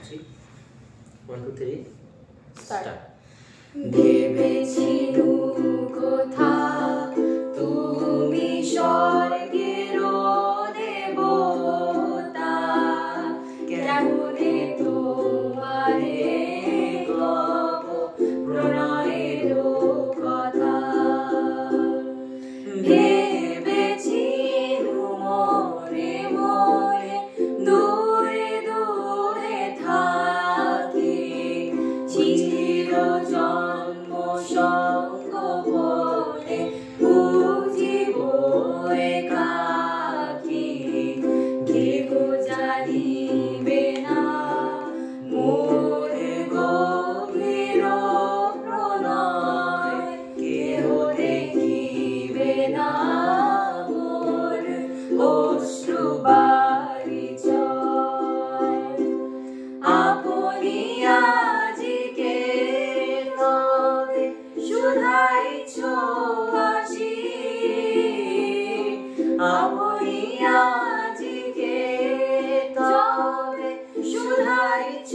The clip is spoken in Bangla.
করছি। 1 2 3 স্টার্ট। ভেবেছি কথা তুমি স্বর্গেরও দেবতা, কেমনে তোমারে কব প্রণয়ের কথা। ভেবেছি মনে মনে দূরে দূরে থাকি, চির জন্ম সঙ্গ বলে বুঝিব একাকী। কেহ জানিবে না মোর গভীর প্রণয়, কেহ দেখিবে না মোর অশ্রু বারিচয়। আপনি আজিকে তবে শুধাইছ আসি, আপনি আজিকে তবে শুধাইছ